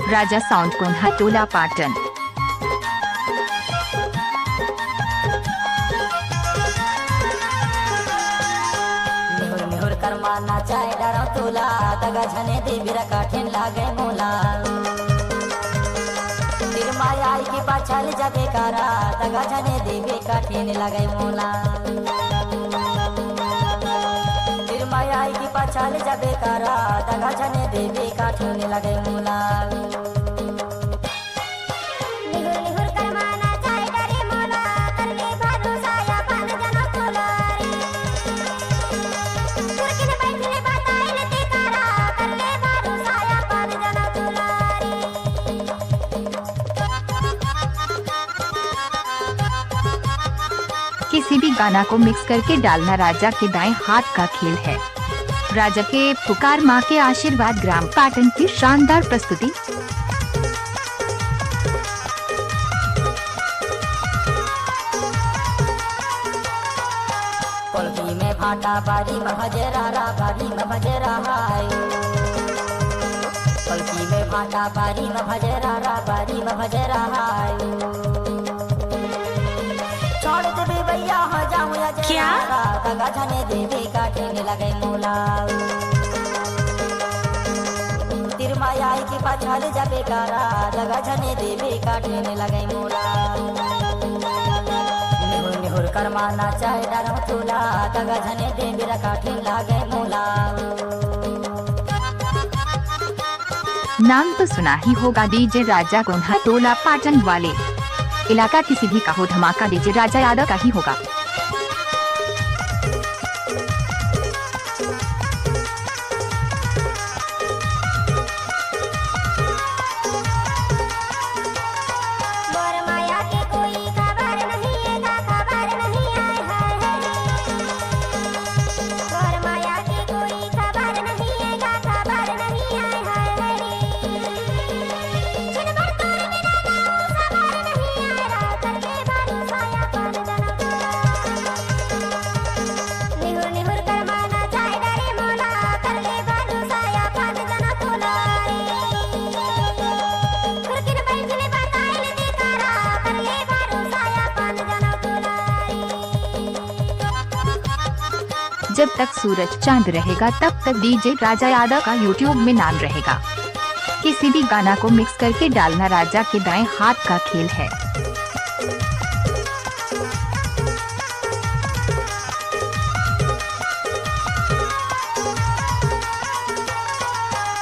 राजा sound कोन्हा टोला पाटन। निहुर निहुर कर माना चाय डरा तोला दगा झने देवीरा काठिन लागे मोला। तिर माया आई की पाछल जाबे कारा दगा झने देवी काठिन लागे मोला। तिर माया आई की पाछल जाबे कारा दगा झने देवी काठिन लागे मोला। किसी भी गाना को मिक्स करके डालना राजा के दाएं हाथ का खेल है। राजा के पुकार माँ के आशीर्वाद ग्राम पाटन की शानदार प्रस्तुति। कोलकी में भाटा बारी में भजरा बारी में भजरा हाय। कोलकी में भाटा बारी में भजरा बारी में भजरा हाय। छोड़ दे भैया हो जाऊं या क्या? दगा झने देवी काठिन लगे मोला। तिर माया आई की पाछल जाबे कारा दगा झने देवी काठिन लगे मोला। निहुर निहुर कर माना चाय डरो तोला दगा झने देवीरा काठिन लागे मोला। नाम तो सुना ही होगा डीजे राजा कोन्हा टोला पाटन वाले। इलाका किसी भी का हो धमाका डीजे राजा यादव का ही होगा। जब तक सूरज चांद रहेगा तब तक डीजे राजा यादव का यूट्यूब में नाम रहेगा। किसी भी गाना को मिक्स करके डालना राजा के दाएं हाथ का खेल है।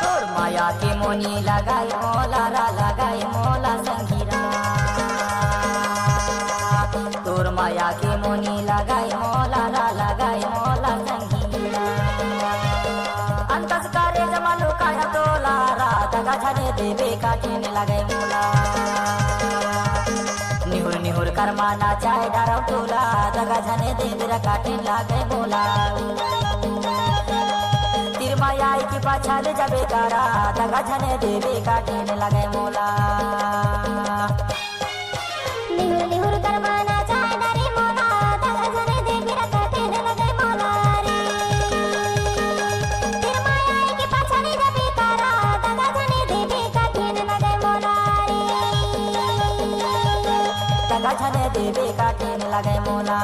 तोर माया के मोनी लगाई मोला रा लगाई मोला संगीरा। तोर माया के मोनी लगाई मोला रा लगाई मोला संगीरा। अंतस करे जमालो काया तोला रा दगा झने देवे काठिन लगे मोला। निहुर निहुर कर माना चाय डरो तोला दगा झने देवीरा काठिन लागे मोला। तिर माया आई की पाछल जाबे कारा दगा झने देवे काठिन लगे मोला। निहुर निहुर कर माना चाय डरे मोला दगा झने देवीरा काठिन लगे मोला रे। तिर माया आई की पाछल जाबे कारा दगा झने देवी काठिन लगे मोला रे। दगा झने देवे काठिन लगे मोला।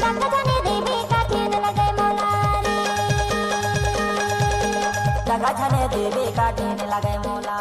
दगा झने देवी काठिन लगे मोला रे। दगा झने देवे काठिन लगे मोला।